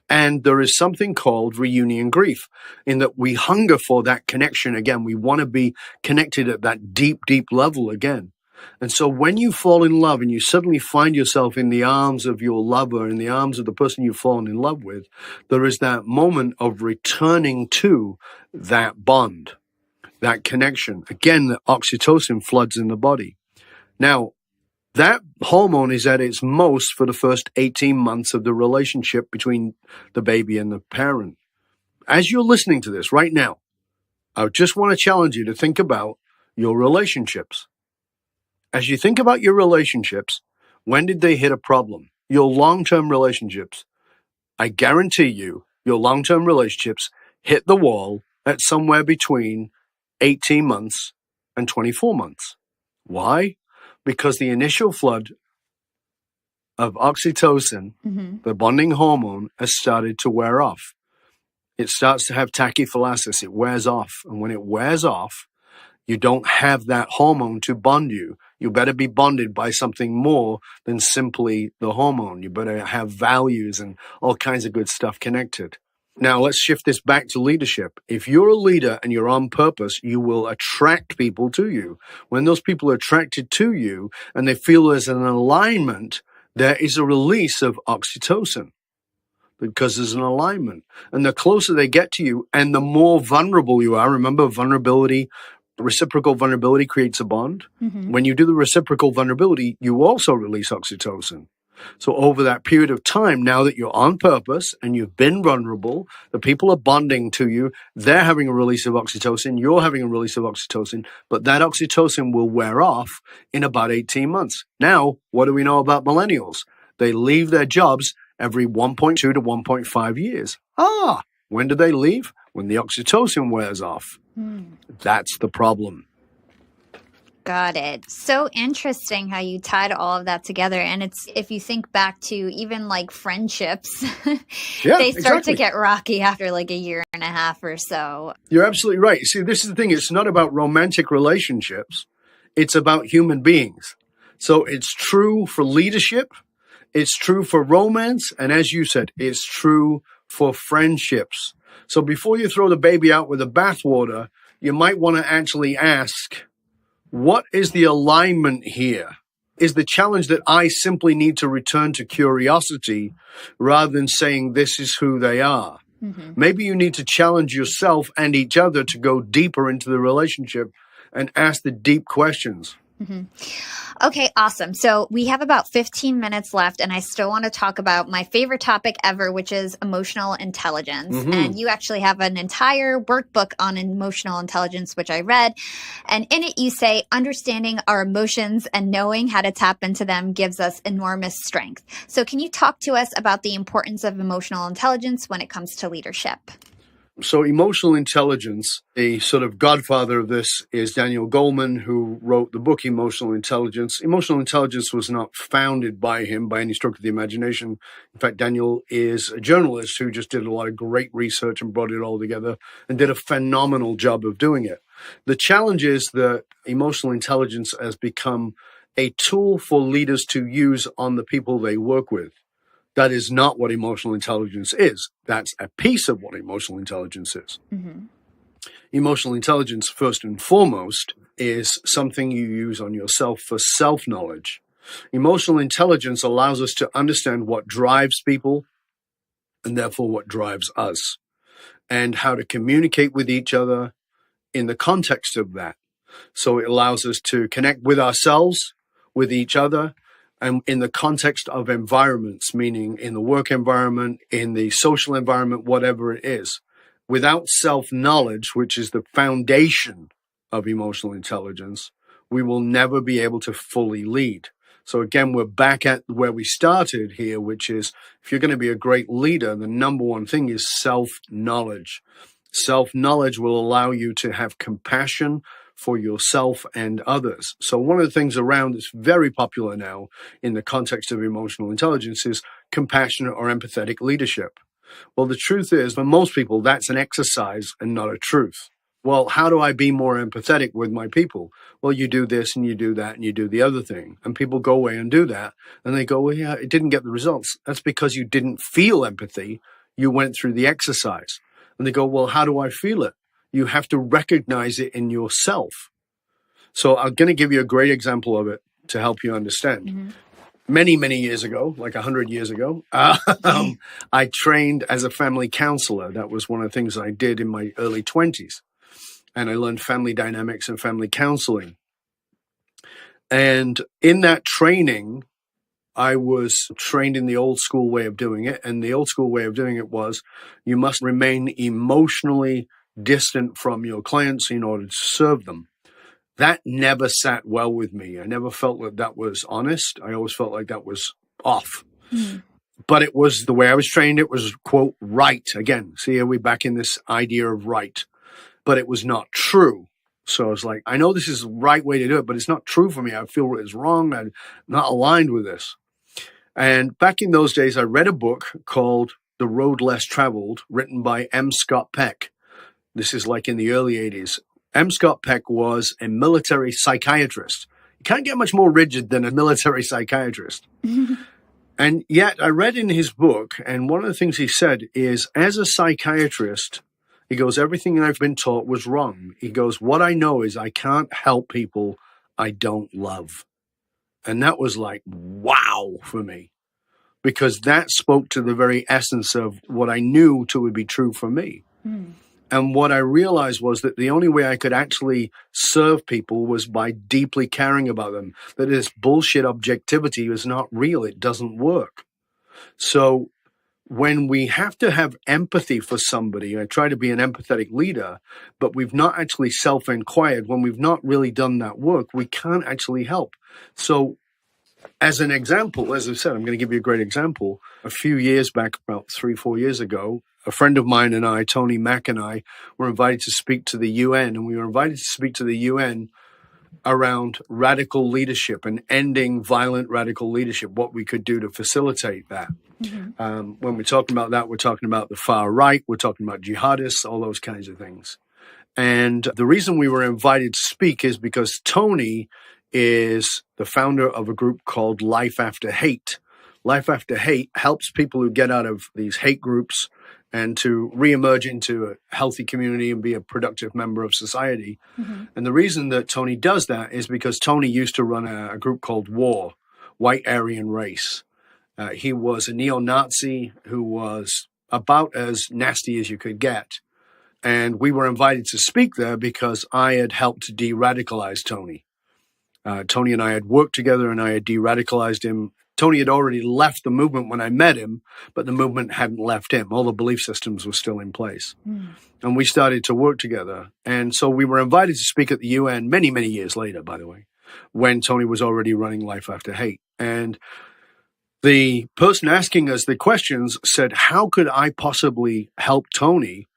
And there is something called reunion grief, in that we hunger for that connection again. We want to be connected at that deep, deep level again. And so when you fall in love and you suddenly find yourself in the arms of your lover, in the arms of the person you've fallen in love with, there is that moment of returning to that bond, that connection. Again, the oxytocin floods in the body. Now, That hormone is at its most for the first 18 months of the relationship between the baby and the parent. As you're listening to this right now, I just want to challenge you to think about your relationships. As you think about your relationships, when did they hit a problem? Your long-term relationships, I guarantee you, your long-term relationships hit the wall at somewhere between 18 months and 24 months. Why? Because the initial flood of oxytocin, the bonding hormone, has started to wear off. It starts to have tachyphylaxis. It wears off. And when it wears off, you don't have that hormone to bond you. You better be bonded by something more than simply the hormone. You better have values and all kinds of good stuff connected. Now, let's shift this back to leadership. If you're a leader and you're on purpose, you will attract people to you. When those people are attracted to you and they feel there's an alignment, there is a release of oxytocin because there's an alignment. And the closer they get to you and the more vulnerable you are, remember vulnerability, reciprocal vulnerability creates a bond. When you do the reciprocal vulnerability, you also release oxytocin. So over that period of time, now that you're on purpose and you've been vulnerable, the people are bonding to you, they're having a release of oxytocin, you're having a release of oxytocin, but that oxytocin will wear off in about 18 months. Now, what do we know about millennials? They leave their jobs every 1.2 to 1.5 years. When do they leave? When the oxytocin wears off. That's the problem. Got it. So interesting how you tied all of that together. And it's, if you think back to even like friendships, they start to get rocky after like a year and a half or so. You're absolutely right. See, this is the thing. It's not about romantic relationships. It's about human beings. So it's true for leadership. It's true for romance. And as you said, it's true for friendships. So before you throw the baby out with the bathwater, you might want to actually ask, what is the alignment here? Is the challenge that I simply need to return to curiosity rather than saying this is who they are? Maybe you need to challenge yourself and each other to go deeper into the relationship and ask the deep questions. Okay, awesome. So we have about 15 minutes left, and I still want to talk about my favorite topic ever, which is emotional intelligence. And you actually have an entire workbook on emotional intelligence, which I read. And in it, you say, understanding our emotions and knowing how to tap into them gives us enormous strength. So can you talk to us about the importance of emotional intelligence when it comes to leadership? So emotional intelligence, a sort of godfather of this is Daniel Goleman, who wrote the book Emotional Intelligence. Emotional intelligence was not founded by him by any stroke of the imagination. In fact, Daniel is a journalist who just did a lot of great research and brought it all together and did a phenomenal job of doing it. The challenge is that emotional intelligence has become a tool for leaders to use on the people they work with. That is not what emotional intelligence is. That's a piece of what emotional intelligence is. Emotional intelligence, first and foremost, is something you use on yourself for self-knowledge. Emotional intelligence allows us to understand what drives people and therefore what drives us, and how to communicate with each other in the context of that. So it allows us to connect with ourselves, with each other, and in the context of environments, meaning in the work environment, in the social environment, whatever it is. Without self-knowledge, which is the foundation of emotional intelligence, we will never be able to fully lead. So again, we're back at where we started here, which is if you're going to be a great leader, the number one thing is self-knowledge. Self-knowledge will allow you to have compassion for yourself and others. So one of the things around that's very popular now in the context of emotional intelligence is compassionate or empathetic leadership. Well, the truth is, for most people, that's an exercise and not a truth. Well, how do I be more empathetic with my people? Well, you do this and you do that and you do the other thing. And people go away and do that. And they go, well, yeah, it didn't get the results. That's because you didn't feel empathy. You went through the exercise. And they go, well, how do I feel it? You have to recognize it in yourself. So I'm going to give you a great example of it to help you understand. Many, many years ago, like 100 years ago, I trained as a family counselor. That was one of the things I did in my early 20s. And I learned family dynamics and family counseling. And in that training, I was trained in the old school way of doing it. And the old school way of doing it was you must remain emotionally distant from your clients in order to serve them. That never sat well with me. I never felt that that was honest. I always felt like that was off. But it was the way I was trained. It was, quote, right. Again, see, are we back in this idea of right? But it was not true. So I was like, I know this is the right way to do it, but it's not true for me. I feel it's wrong. I'm not aligned with this. And back in those days, I read a book called The Road Less Traveled, written by M. Scott Peck. This is like in the early 80s. M. Scott Peck was a military psychiatrist. You can't get much more rigid than a military psychiatrist. And yet I read in his book, and one of the things he said is, as a psychiatrist, he goes, everything I've been taught was wrong. He goes, what I know is I can't help people I don't love. And that was like, wow, for me, because that spoke to the very essence of what I knew to be true for me. And what I realized was that the only way I could actually serve people was by deeply caring about them, that this bullshit objectivity is not real. It doesn't work. So when we have to have empathy for somebody, I try to be an empathetic leader, but we've not actually self-inquired, when we've not really done that work, we can't actually help. So as an example, as I said, I'm going to give you a great example. A few years back, about 3-4 years ago, a friend of mine and I, Tony Mack and I, were invited to speak to the UN, and we were invited to speak to the UN around radical leadership and ending violent radical leadership, what we could do to facilitate that. When we're talking about that, we're talking about the far right, we're talking about jihadists, all those kinds of things. And the reason we were invited to speak is because Tony is the founder of a group called Life After Hate. Life After Hate helps people who get out of these hate groups and to reemerge into a healthy community and be a productive member of society. And the reason that Tony does that is because Tony used to run a group called WAR, White Aryan Race. He was a neo-Nazi who was about as nasty as you could get. And we were invited to speak there because I had helped to de-radicalize Tony. Tony and I had worked together and I had de-radicalized him. Tony had already left the movement when I met him, but the movement hadn't left him. All the belief systems were still in place. And we started to work together. And so we were invited to speak at the UN many, many years later, by the way, when Tony was already running Life After Hate. And the person asking us the questions said, how could I possibly help Tony?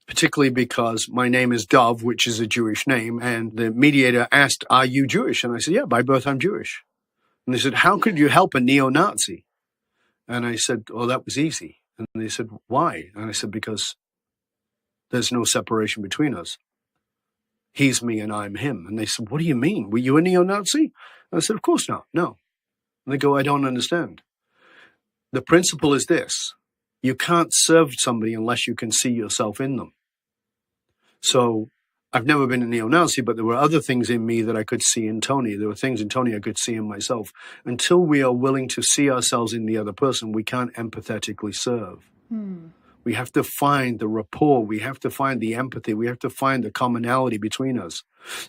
Particularly because my name is Dov, which is a Jewish name. And the mediator asked, are you Jewish? And I said, yeah, by birth I'm Jewish. And they said, how could you help a neo-Nazi? And I said, well, that was easy. And they said, why? And I said, because there's no separation between us. He's me and I'm him. And they said, what do you mean? Were you a neo-Nazi? And I said, of course not. No. And they go, I don't understand. The principle is this. You can't serve somebody unless you can see yourself in them. So I've never been a neo-Nazi, but there were other things in me that I could see in Tony. There were things in Tony I could see in myself. Until we are willing to see ourselves in the other person, we can't empathetically serve. We have to find the rapport. We have to find the empathy. We have to find the commonality between us.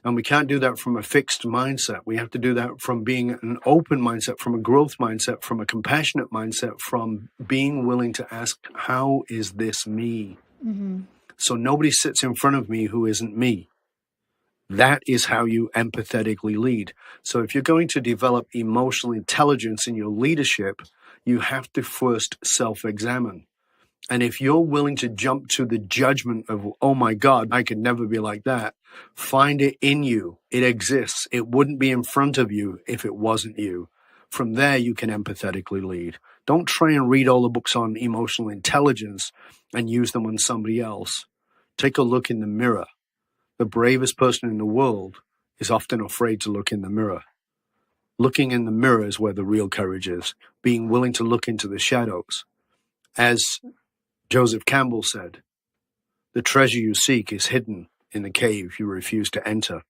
And we can't do that from a fixed mindset. We have to do that from being an open mindset, from a growth mindset, from a compassionate mindset, from being willing to ask, how is this me? So nobody sits in front of me who isn't me. That is how you empathetically lead. So if you're going to develop emotional intelligence in your leadership, you have to first self-examine. And if you're willing to jump to the judgment of, oh my God, I could never be like that, find it in you. It exists. It wouldn't be in front of you if it wasn't you. From there, you can empathetically lead. Don't try and read all the books on emotional intelligence and use them on somebody else. Take a look in the mirror. The bravest person in the world is often afraid to look in the mirror. Looking in the mirror is where the real courage is. Being willing to look into the shadows. As Joseph Campbell said, the treasure you seek is hidden in the cave you refuse to enter.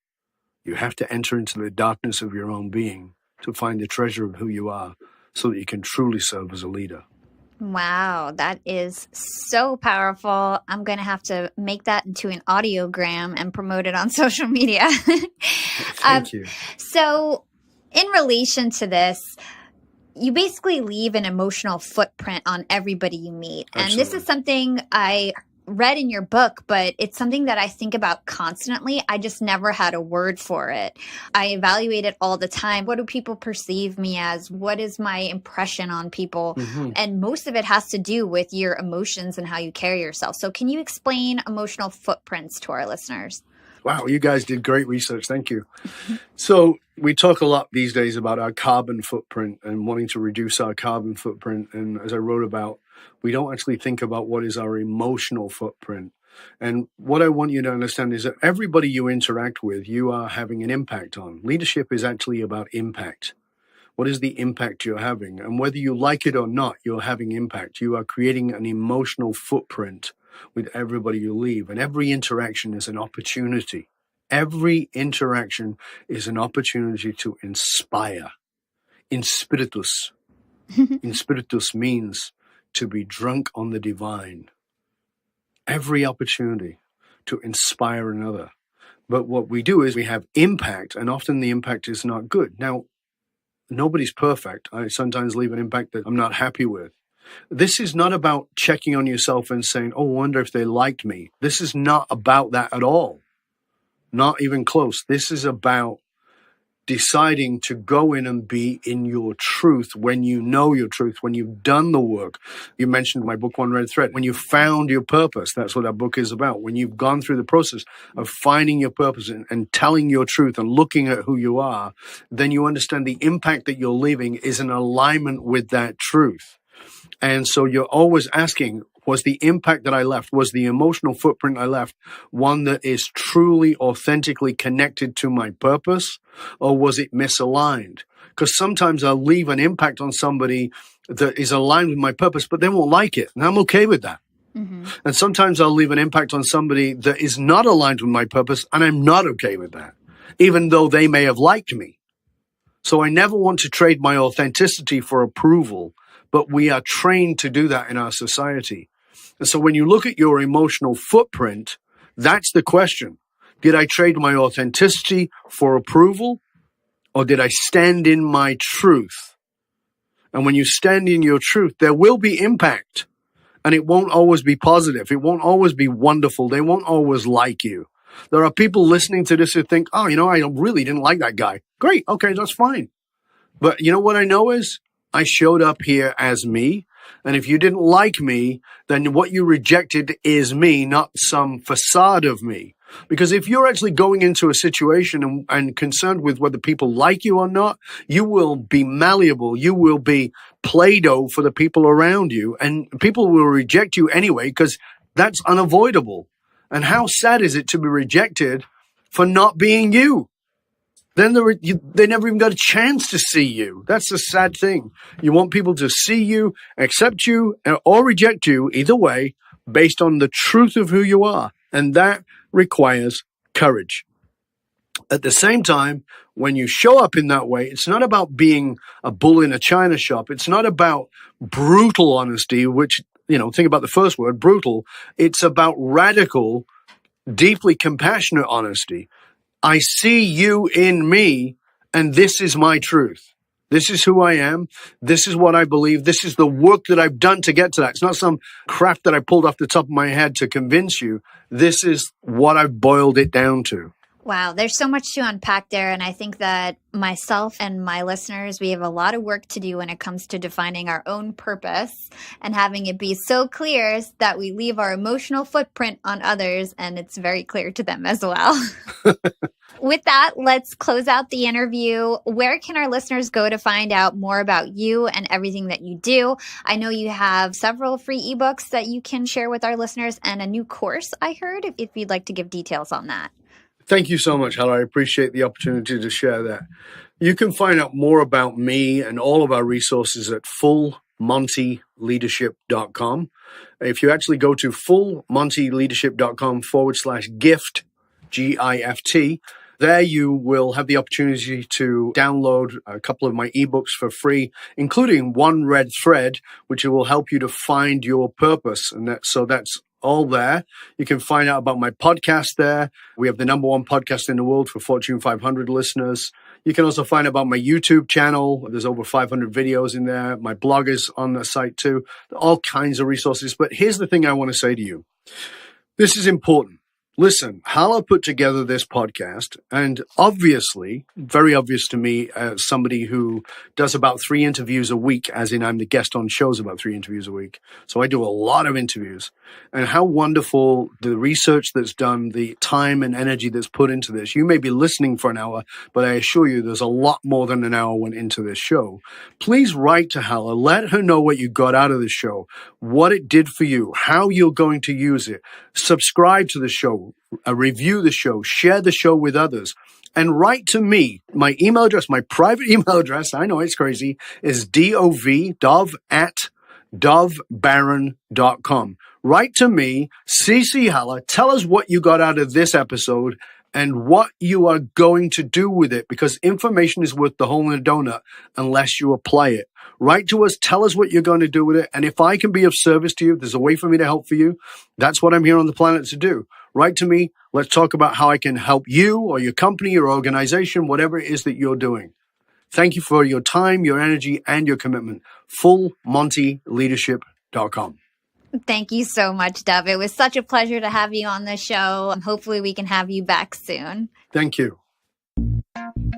You have to enter into the darkness of your own being to find the treasure of who you are so that you can truly serve as a leader. Wow, that is so powerful. I'm going to have to make that into an audiogram and promote it on social media. Thank you. So In relation to this, you basically leave an emotional footprint on everybody you meet. Absolutely. And this is something I read in your book, but it's something that I think about constantly. I just never had a word for it. I evaluate it all the time. What do people perceive me as? What is my impression on people? Mm-hmm. And most of it has to do with your emotions and how you carry yourself. So can you explain emotional footprints to our listeners? Wow, you guys did great research. Thank you. So we talk a lot these days about our carbon footprint and wanting to reduce our carbon footprint. And as I wrote about, we don't actually think about what is our emotional footprint. And what I want you to understand is that everybody you interact with, you are having an impact on. Leadership is actually about impact. What is the impact you're having? And whether you like it or not, you're having impact. You are creating an emotional footprint with everybody you leave. And every interaction is an opportunity. Every interaction is an opportunity to inspire. In spiritus. In spiritus means to be drunk on the divine. Every opportunity to inspire another. But what we do is we have impact, and often the impact is not good. Now, nobody's perfect. I sometimes leave an impact that I'm not happy with. This is not about checking on yourself and saying, oh, I wonder if they liked me. This is not about that at all. Not even close. This is about deciding to go in and be in your truth when you know your truth, when you've done the work. You mentioned my book, One Red Thread. When you've found your purpose, that's what that book is about. When you've gone through the process of finding your purpose and telling your truth and looking at who you are, then you understand the impact that you're leaving is in alignment with that truth. And so you're always asking, was the impact that I left, was the emotional footprint I left one that is truly, authentically connected to my purpose, or was it misaligned? Because sometimes I'll leave an impact on somebody that is aligned with my purpose, but they won't like it. And I'm okay with that. Mm-hmm. And sometimes I'll leave an impact on somebody that is not aligned with my purpose, and I'm not okay with that, even though they may have liked me. So I never want to trade my authenticity for approval, but we are trained to do that in our society. And so when you look at your emotional footprint, that's the question. Did I trade my authenticity for approval, or did I stand in my truth? And when you stand in your truth, there will be impact, and it won't always be positive. It won't always be wonderful. They won't always like you. There are people listening to this who think, oh, I really didn't like that guy. Great. Okay, that's fine. But you know what I know is I showed up here as me. And if you didn't like me, then what you rejected is me, not some facade of me. Because if you're actually going into a situation and concerned with whether people like you or not, you will be malleable. You will be Play-Doh for the people around you. And people will reject you anyway, because that's unavoidable. And how sad is it to be rejected for not being you? Then they never even got a chance to see you. That's the sad thing. You want people to see you, accept you, or reject you, either way, based on the truth of who you are. And that requires courage. At the same time, when you show up in that way, it's not about being a bull in a china shop. It's not about brutal honesty, which, think about the first word, brutal. It's about radical, deeply compassionate honesty. I see you in me, and this is my truth. This is who I am. This is what I believe. This is the work that I've done to get to that. It's not some crap that I pulled off the top of my head to convince you. This is what I've boiled it down to. Wow, there's so much to unpack there. And I think that myself and my listeners, we have a lot of work to do when it comes to defining our own purpose and having it be so clear that we leave our emotional footprint on others, and it's very clear to them as well. With that, let's close out the interview. Where can our listeners go to find out more about you and everything that you do? I know you have several free ebooks that you can share with our listeners and a new course, I heard, if you'd like to give details on that. Thank you so much, Hala. I appreciate the opportunity to share that. You can find out more about me and all of our resources at fullmontyleadership.com. If you actually go to fullmontyleadership.com/gift, GIFT, there you will have the opportunity to download a couple of my ebooks for free, including One Red Thread, which will help you to find your purpose. And that's all there. You can find out about my podcast there. We have the #1 podcast in the world for Fortune 500 listeners. You can also find out about my YouTube channel. There's over 500 videos in there. My blog is on the site too. All kinds of resources. But here's the thing I want to say to you. This is important. Listen, Hala put together this podcast, and obviously, very obvious to me, as somebody who does about 3 interviews a week, as in I'm the guest on shows about 3 interviews a week. So I do a lot of interviews. And how wonderful the research that's done, the time and energy that's put into this. You may be listening for an hour, but I assure you there's a lot more than an hour went into this show. Please write to Hala. Let her know what you got out of the show, what it did for you, how you're going to use it. Subscribe to the show. Review the show, share the show with others, and write to me. My email address, my private email address, I know it's crazy, is dov@dovbaron.com. Write to me, CC Hala, tell us what you got out of this episode and what you are going to do with it, because information is worth the hole in a donut unless you apply it. Write to us, tell us what you're going to do with it, and if I can be of service to you, there's a way for me to help for you, that's what I'm here on the planet to do. Write to me. Let's talk about how I can help you or your company or organization, whatever it is that you're doing. Thank you for your time, your energy, and your commitment. FullMontyLeadership.com. Thank you so much, Dov. It was such a pleasure to have you on the show. Hopefully we can have you back soon. Thank you.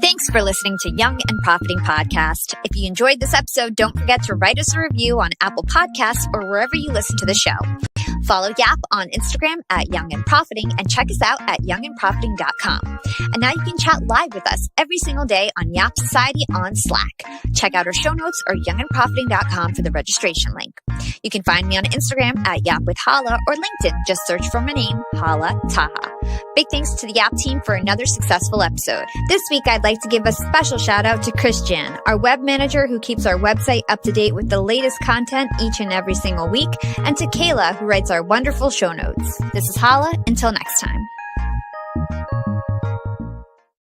Thanks for listening to Young and Profiting Podcast. If you enjoyed this episode, don't forget to write us a review on Apple Podcasts or wherever you listen to the show. Follow Yap on Instagram at Young and Profiting and check us out at youngandprofiting.com. And now you can chat live with us every single day on Yap Society on Slack. Check out our show notes or youngandprofiting.com for the registration link. You can find me on Instagram at Yap with Hala or LinkedIn. Just search for my name, Hala Taha. Big thanks to the Yap team for another successful episode. This week, I'd like to give a special shout out to Christian, our web manager who keeps our website up to date with the latest content each and every single week, and to Kayla, who writes our wonderful show notes. This is Hala. Until next time.